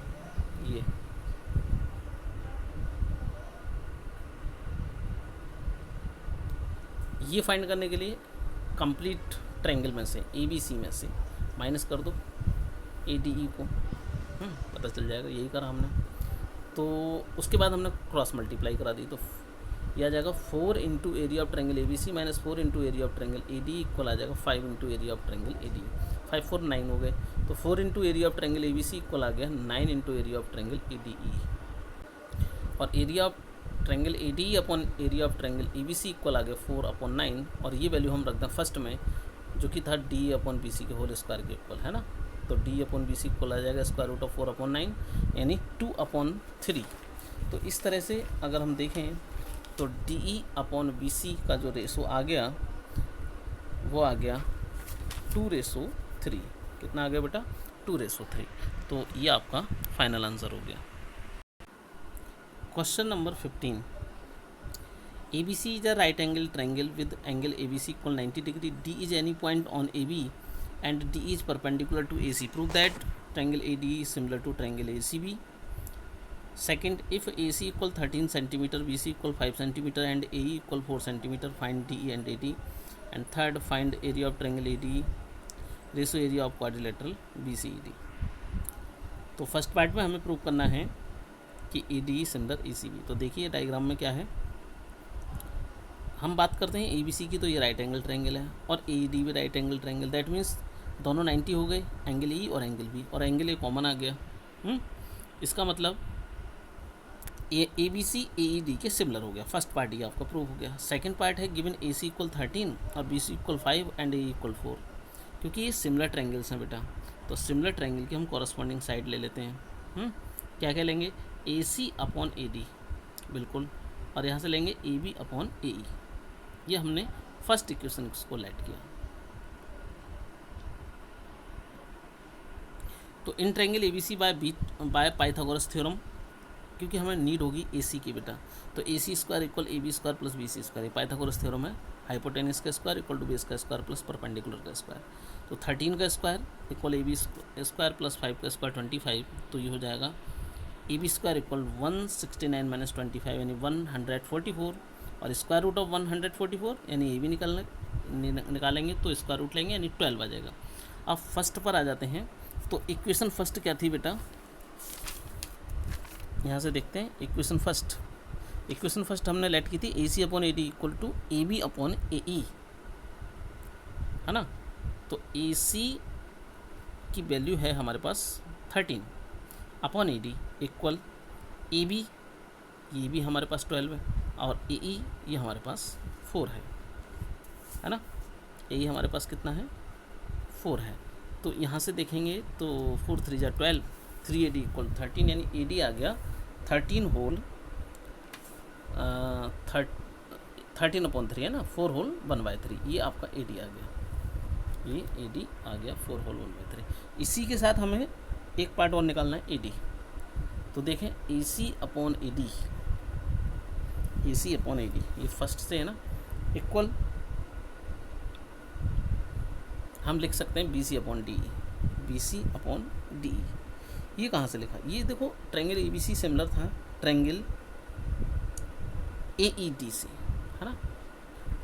Speaker 1: ये फाइंड करने के लिए कंप्लीट ट्रायंगल में से ए बी सी में से माइनस कर दो ए डी ई को, पता चल जाएगा, यही करा हमने। तो उसके बाद हमने क्रॉस मल्टीप्लाई करा दी, तो यह आ जाएगा 4 into area of triangle A B C minus 4 into area of triangle A D equal आ जाएगा 5 into area of triangle A D, 5 4 9 हो गए, तो 4 into area of triangle A B C equal आ गया 9 into area of triangle A D E, और area of triangle A D upon area of triangle A B C equal आ गया 4/9, और ये वैल्यू हम रख दें फर्स्ट में जो कि था डी अपॉन बी सी के होल स्क्वायर के इक्वल है ना, तो D upon B C equal आ जाएगा स्क्वायर रूट ऑफ 4/9 यानी 2/3। तो इस तरह से अगर हम देखें तो D E upon B C का जो रेशो आ गया वो आ गया 2:3, कितना आ गया बेटा 2:3, तो ये आपका फाइनल आंसर हो गया। Question number 15, ABC is a right angle triangle with angle ABC equal 90 degree. D is any point on AB and D is perpendicular to AC. Prove that triangle AD is similar to triangle ACB. Second, if AC equal 13 cm, BC equal 5 cm and AE equal 4 cm, find DE and AD. And third, find area of triangle AD, ratio area of quadrilateral BCED. तो फर्स्ट पार्ट में हमें प्रूव करना है कि AD सिमिलर ACB। तो देखिए डायग्राम में क्या है, हम बात करते हैं ABC की, तो ये राइट एंगल ट्रायंगल है और AED भी right angle triangle, that means दोनों 90 हो गए, एंगल E और एंगल B, और एंगल A कॉमन आ गया। इसका मतलब ABC AED के सिमिलर हो गया। फर्स्ट पार्ट ये आपका प्रूव हो गया। सेकंड पार्ट है गिवन AC इक्वल 13 और BC equal 5 and AE equal 4, क्योंकि ये सिमिलर ट्रायंगल्स हैं बेटा, तो सिमिलर ट्रायंगल की हम कॉरस्पॉन्डिंग साइड ले लेते हैं। क्या क्या लेंगे, AC अपॉन AD, बिल्कुल, और यहाँ से लेंगे AB अपॉन AE। ये हमने फर्स्ट इक्वेशन को लेट किया। तो in triangle ABC by Pythagoras theorem, क्योंकि हमें नीड होगी AC की बेटा, तो AC square equal AB square plus BC square, Pythagoras theorem है। हाइपोटेनस का स्क्वायर इक्वल टू बेस का स्क्वायर प्लस परपेंडिकुलर का स्क्वायर, तो 13 का square equal AB square plus 5 का स्क्वायर 25, तो ये हो जाएगा AB स्क्वायर इक्वल 169 माइनस 25 यानी 144, और स्क्वायर रूट ऑफ 144 यानी AB निकालेंगे तो स्क्वायर रूट लेंगे यानी 12 आ जाएगा। अब फर्स्ट पर आ जाते हैं, तो इक्वेशन फर्स्ट क्या थी बेटा, यहाँ से देखते हैं। इक्वेशन फर्स्ट हमने लेट की थी AC upon AD equal to AB upon AE, है ना। तो AC की वैल्यू है हमारे पास 13 अपॉन AD इक्वल AB, ये भी हमारे पास 12 है, और AE ये हमारे पास 4 है ना। AE हमारे पास कितना है, 4 है। तो यहाँ से देखेंगे तो 4 3 जा 12, 3AD इक्वल 13, यानी AD आ गया 13 होल 13/3 है ना, 4 होल 1/3, ये आपका AD आ गया, ये AD आ गया 4 होल 1/3। इसी के साथ हमें एक पार्ट और निकालना है AD, तो देखें AC अपॉन AD, ये फर्स्ट से है ना, इक्वल हम लिख सकते हैं BC अपॉन DE। ये कहाँ से लिखा, ये देखो ट्रायंगल ABC सिमिलर था ट्रायंगल AED से, है ना।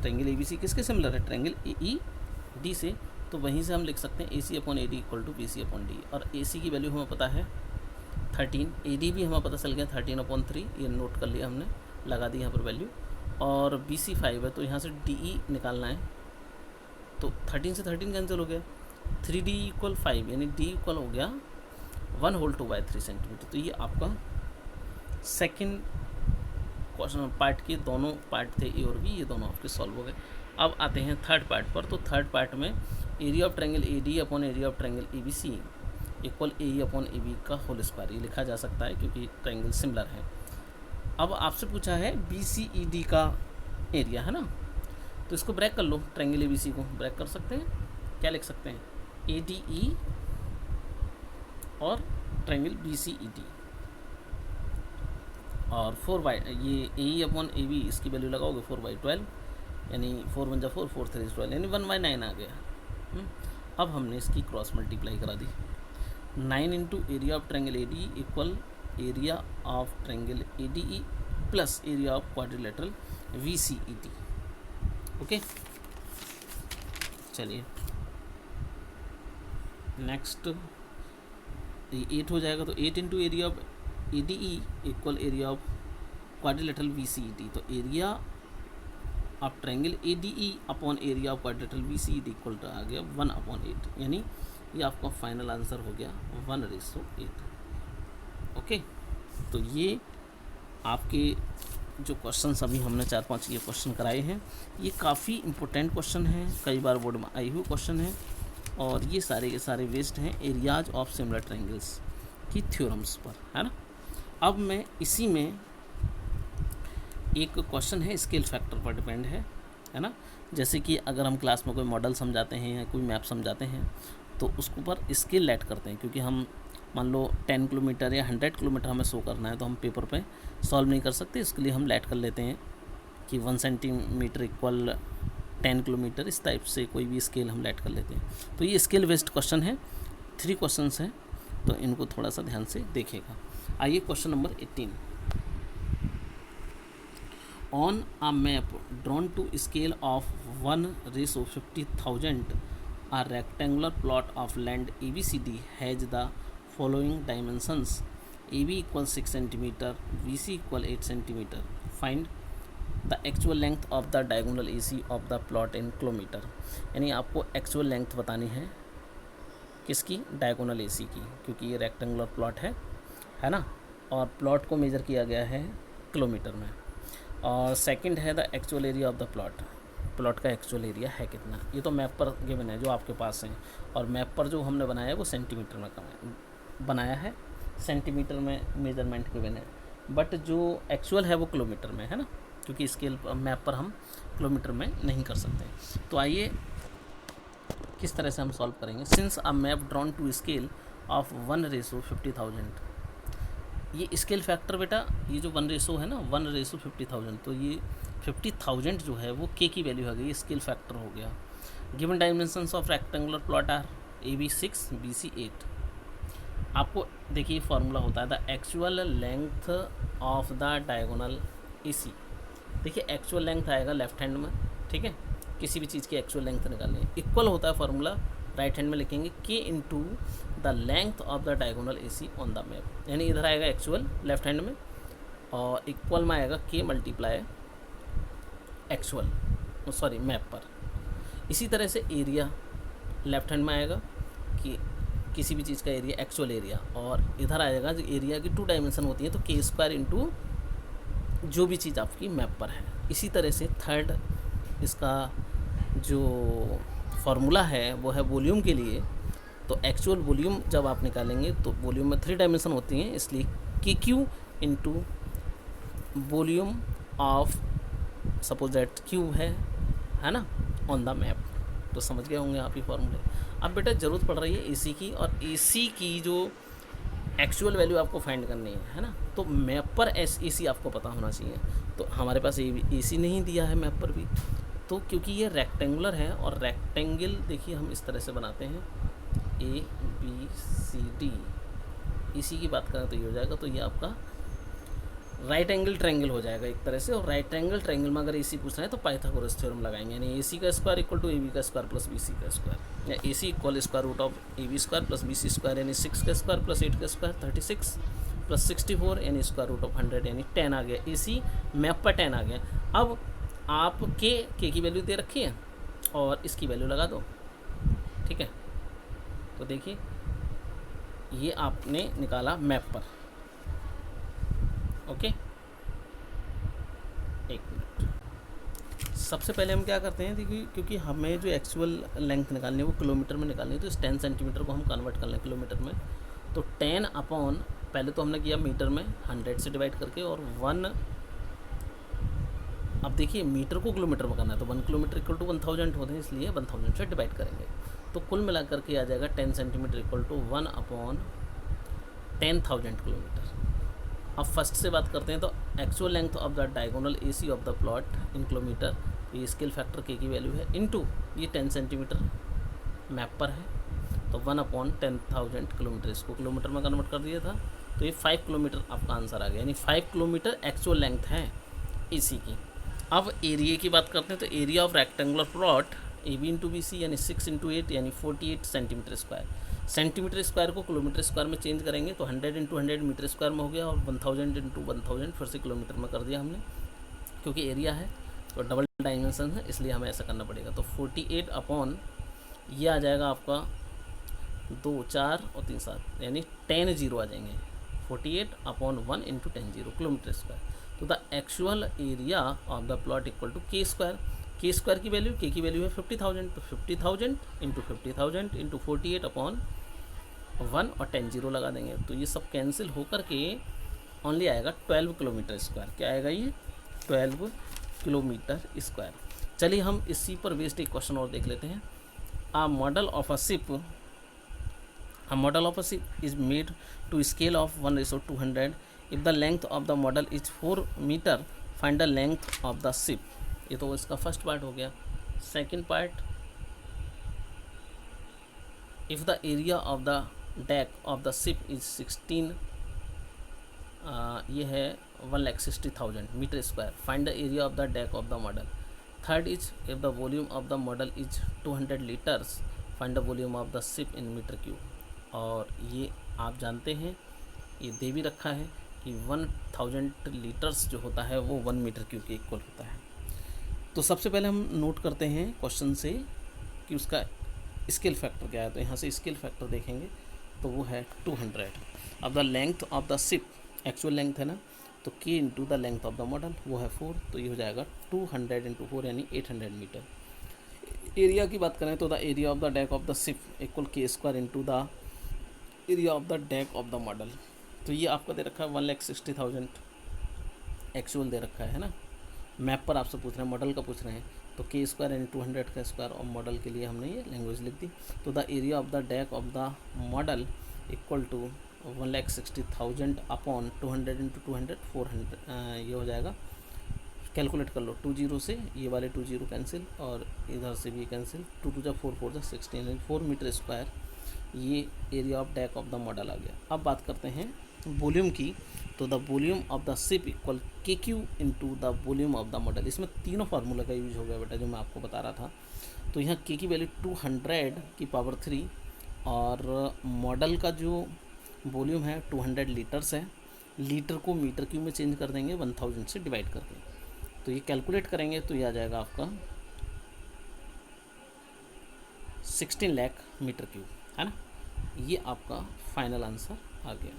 Speaker 1: ट्रायंगल ABC किसके सिमिलर है, ट्रायंगल AED से, तो वहीं से हम लिख सकते हैं AC upon AD equal to BC upon DE, और AC की वैल्यू हमें पता है 13, AD भी हमें पता चल गया 13/3, ये नोट कर लिया हमने, लगा दी यहाँ पर वैल्यू, और BC 5 है, तो यहाँ से DE निकालना है, तो 13 से 13 कैंसिल हो गया, 3D इक्वल 5 यानी D इक्वल हो गया 1 होल 2/3 सेंटीमीटर। तो ये आपका सेकंड क्वेश्चन पार्ट के दोनों पार्ट थे A और B, ये दोनों आपके सॉल्व हो गए। अब आते हैं थर्ड पार्ट पर, तो थर्ड पार्ट में area of triangle AD upon area of triangle ABC equal AE upon AB का होल स्क्वायर, ये लिखा जा सकता है क्योंकि ट्रायंगल सिमिलर है। अब आपसे पूछा है BCED का एरिया, है ना, तो इसको ब्रेक कर लो, ट्रायंगल ABC को ब्रेक कर सकते हैं, क्या लिख सकते हैं ADE और ट्रायंगल BCED, और 4 ये AE अपॉन AB इसकी वैल्यू लगाओगे 4/12 यानी 4 1 4 4 3 12 यानी 1/9 आ गया। अब हमने इसकी क्रॉस मल्टीप्लाई करा दी, 9 into area of triangle ADE equal area of triangle ADE plus area of quadrilateral VCED। Okay, चलिए नेक्स्ट 8 हो जाएगा, तो 8 into area of ADE equal area of quadrilateral VCED, तो area of triangle ADE upon area of quadrilateral VCED equal आ गया 1/8, यानी ये आपका फाइनल आंसर हो गया 1:8। ओके, तो ये आपके जो क्वेश्चंस अभी हमने 4-5 ये क्वेश्चन कराए हैं, ये काफ़ी इंपॉर्टेंट क्वेश्चन हैं, कई बार बोर्ड में आए हुए क्वेश्चन हैं, और ये सारे के सारे बेस्ड हैं एरियाज ऑफ सिमिलर ट्रायंगल्स की थ्योरम्स पर, है ना। अब मैं इसी में एक क्वेश्चन है स्केल फैक्टर पर डिपेंड है ना। जैसे कि अगर हम क्लास में कोई मॉडल समझाते हैं या कोई मैप समझाते हैं, तो उसके ऊपर स्केल लेट करते हैं, क्योंकि हम मान लो 10 किलोमीटर या 100 किलोमीटर हमें शो करना है, तो हम पेपर पे सॉल्व नहीं कर सकते, इसके लिए हम लेट कर लेते हैं कि 1 सेंटीमीटर इक्वल 10 किलोमीटर, इस टाइप से कोई भी स्केल हम लेट कर लेते हैं। तो ये स्केल बेस्ड क्वेश्चन है, 3 क्वेश्चंस हैं, तो इनको थोड़ा सा ध्यान से देखिएगा। आइए question number 18, on a map drawn to scale of 1:50,000 a rectangular plot of land ABCD has the following dimensions: AB equals 6 cm, BC equal 8 cm. Find the actual length of the diagonal AC of the plot in kilometre, यानी आपको एक्चुअल लेंथ बतानी है किसकी, डायगोनल AC की, क्योंकि ये रेक्टेंगुलर प्लॉट है ना, और प्लॉट को मेजर किया गया है किलोमीटर में। और सेकंड है the actual area of the plot, plot का एक्चुअल एरिया है कितना, ये तो मैप पर गिवन है जो आपके पास है, और मैप पर जो हमने बनाया है वो सेंटीमीटर में बनाया है, सेंटीमीटर में मेजरमेंट गिवन है, बट जो एक्चुअल है वो किलोमीटर में है ना, क्योंकि स्केल मैप पर हम किलोमीटर में नहीं कर सकते। तो आइए किस तरह से हम सॉल्व करेंगे। Since a map drawn to scale of 1:50,000, ये स्केल फैक्टर बेटा, ये जो 1 है ना 1:50,000, तो ये 50,000 जो है वो के की वैल्यू आ गई, स्केल फैक्टर हो गया। Given dimensions of rectangular plot are AB 6 BC 8। आपको देखिए फार्मूला होता है the actual length of the diagonal AC। देखिए एक्चुअल लेंथ आएगा लेफ्ट हैंड में, ठीक है, किसी भी चीज़ की एक्चुअल लेंथ निकालनी है, इक्वल होता है फार्मूला, राइट हैंड में लिखेंगे K into the length of the diagonal AC on the map, यानी इधर आएगा एक्चुअल लेफ्ट हैंड में और इक्वल में आएगा K multiply actual, sorry map पर। इसी तरह से एरिया लेफ्ट हैंड में आएगा कि किसी भी चीज़ का एरिया एक्चुअल एरिया, और इधर आएगा जो एरिया की 2 डायमेंशन होती है तो K² इंटू जो भी चीज़ आपकी मैप पर है। इसी तरह से थर्ड इसका जो फार्मूला है वो है वॉल्यूम के लिए, तो एक्चुअल वॉल्यूम जब आप निकालेंगे तो वॉल्यूम में 3 डायमेंशन होती हैं, इसलिए KQ into volume of suppose that Q है ना ऑन द मैप। तो समझ गए होंगे आप ये फॉर्मूले। अब बेटा ज़रूरत पड़ रही है AC की, और AC की जो एक्चुअल वैल्यू आपको फाइंड करनी है ना, तो मैप पर AC आपको पता होना चाहिए। तो हमारे पास AC नहीं दिया है मैप पर भी, तो क्योंकि ये रेक्टेंगुलर है, और रेक्टेंगल देखिए हम इस तरह से बनाते हैं ABCD, AC की बात करें तो ये हो जाएगा, तो ये आपका राइट एंगल ट्रायंगल हो जाएगा एक तरह से। और राइट एंगल ट्रायंगल में अगर AC पूछना है तो पाइथागोरस थ्योरम लगाएंगे, यानी AC का स्क्वायर इक्वल टू AB का स्क्वायर प्लस BC का स्क्वायर, या AC equal square root of AB square plus BC square, यानी 6 का स्क्वायर प्लस 8 का स्क्वायर 36 प्लस 64, यानी स्क्वायर रूट ऑफ 100, यानी 10 आ गया। AC मैप पर 10 आ गया। अब आप के की वैल्यू दे रखी है और इसकी वैल्यू लगा दो, ठीक है। तो देखिए ये आपने निकाला मैप पर, ओके। एक मिनट, सबसे पहले हम क्या करते हैं, देखिए क्योंकि हमें जो एक्चुअल लेंथ निकालनी है वो किलोमीटर में निकालनी है, तो इस 10 सेंटीमीटर को हम कन्वर्ट कर लें किलोमीटर में। तो 10 अपॉन, पहले तो हमने किया मीटर में 100 से डिवाइड करके, और 1, अब देखिए मीटर को किलोमीटर में करना है तो 1 किलोमीटर इक्वल टू 1000 होते हैं, इसलिए 1000 से डिवाइड करेंगे, तो कुल मिला करके आ जाएगा 10 centimetre equal to 1 upon 10,000 kilometre. अब फर्स्ट से बात करते हैं, तो actual length of the diagonal AC of the plot in kilometre, ये स्केल फैक्टर K की वैल्यू है, इनटू ये 10 सेंटीमीटर मैप पर है, तो 1 अपॉन 10,000 किलोमीटर, इसको किलोमीटर में कन्वर्ट कर दिया था, तो ये 5 किलोमीटर आपका आंसर आ गया, यानी 5 किलोमीटर एक्चुअल लेंथ है AC की। अब एरिया की बात करते हैं, तो area of rectangular plot AB into BC, यानी 6 इंटू 8 यानी 48 सेंटीमीटर स्क्वायर। सेंटीमीटर स्क्वायर को किलोमीटर स्क्वायर में चेंज करेंगे तो 100 इंटू 100 मीटर स्क्वायर में हो गया, और 1000 इंटू 1000 फिर से किलोमीटर में कर दिया हमने, क्योंकि एरिया है तो डबल डायमेंशन है, इसलिए हमें ऐसा करना पड़ेगा। तो 48 अपॉन ये आ जाएगा आपका 2, 4 और 3, 7, यानी 10 जीरो आ जाएंगे, 48 अपॉन 1 इंटू 10 जीरो किलोमीटर स्क्वायर। तो the actual area of the plot equal to K स्क्वायर। K स्क्वायर की वैल्यू, K की वैल्यू है 50,000, तो 50,000 इंटू 50,000 इंटू 48 अपॉन 1 और 10 जीरो लगा देंगे, तो ये सब कैंसिल होकर के ओनली आएगा 12 किलोमीटर स्क्वायर। क्या आएगा ये 12 किलोमीटर स्क्वायर। चलिए हम इसी पर बेस्ड एक क्वेश्चन और देख लेते हैं। A model of a ship is made to scale of 1:200. If the length of the model is 4 meter, find the length of the ship. ये तो इसका फर्स्ट पार्ट हो गया। Second part, if the area of the deck of the ship is 16, ये है 1,60,000 metre square, find the area of the deck of the model. Third is, if the volume of the model is 200 litres, find the volume of the ship in metre cube. और ये आप जानते हैं, ये दे भी रखा है कि 1000 लीटर्स जो होता है वो 1 मीटर क्यूब के इक्वल होता है। तो सबसे पहले हम नोट करते हैं क्वेश्चन से कि उसका स्केल फैक्टर क्या है। तो यहाँ से स्केल फैक्टर देखेंगे तो वो है 200। अब the length of the ship, actual length है ना, तो k into the length of the model वो है 4, तो ये हो जाएगा 200 इंटू 4 यानी 800 मीटर। एरिया की बात करें तो the area of the deck of the ship equal k square into the area of the deck of the model. तो ये आपका दे रखा है 1,60,000 एक्चुअल दे रखा है ना, मैप पर आपसे पूछ रहे हैं, मॉडल का पूछ रहे हैं, तो k स्क्वायर यानी 200 का स्क्वायर, और मॉडल के लिए हमने ये लैंग्वेज लिख दी। तो the area of the deck of the model equal to 1,60,000 upon 200 into 200 400, ये हो जाएगा, कैलकुलेट कर लो, 2 जीरो से ये वाले 2 जीरो कैंसिल और इधर से भी कैंसिल, 2 2 जा 4 4 जा 16, 4 मीटर स्क्वायर ये area of deck of the model आ गया। अब बात करते हैं वॉल्यूम की। तो the volume of the ship equal K cube into the volume of the model. इसमें तीनों फार्मूला का यूज हो गया बेटा, जो मैं आपको बता रहा था। तो यहाँ के की वैल्यू 200 की पावर 3 और मॉडल का जो वॉल्यूम है 200 लीटर्स है, लीटर को मीटर क्यूब में चेंज कर देंगे 1000 से डिवाइड करके। तो ये कैलकुलेट करेंगे तो ये आ जाएगा आपका 16 लाख मीटर क्यूब, है ना। ये आपका फाइनल आंसर आ गया।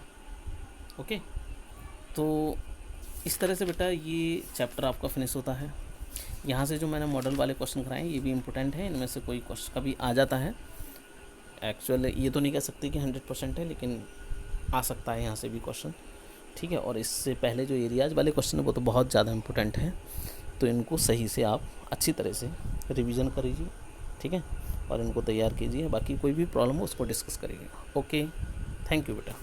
Speaker 1: ओके, तो इस तरह से बेटा ये चैप्टर आपका फिनिश होता है। यहाँ से जो मैंने मॉडल वाले क्वेश्चन कराए ये भी इम्पोर्टेंट है, इनमें से कोई क्वेश्चन कभी आ जाता है। एक्चुअल ये तो नहीं कह सकते कि 100% है, लेकिन आ सकता है यहाँ से भी क्वेश्चन, ठीक है। और इससे पहले जो एरियाज वाले क्वेश्चन है वो तो बहुत ज़्यादा इम्पोर्टेंट है, तो इनको सही से आप अच्छी तरह से रिवीजन करिए, ठीक है, और इनको तैयार कीजिए। बाकी कोई भी प्रॉब्लम हो उसको डिस्कस करिएगा। ओके, थैंक यू बेटा।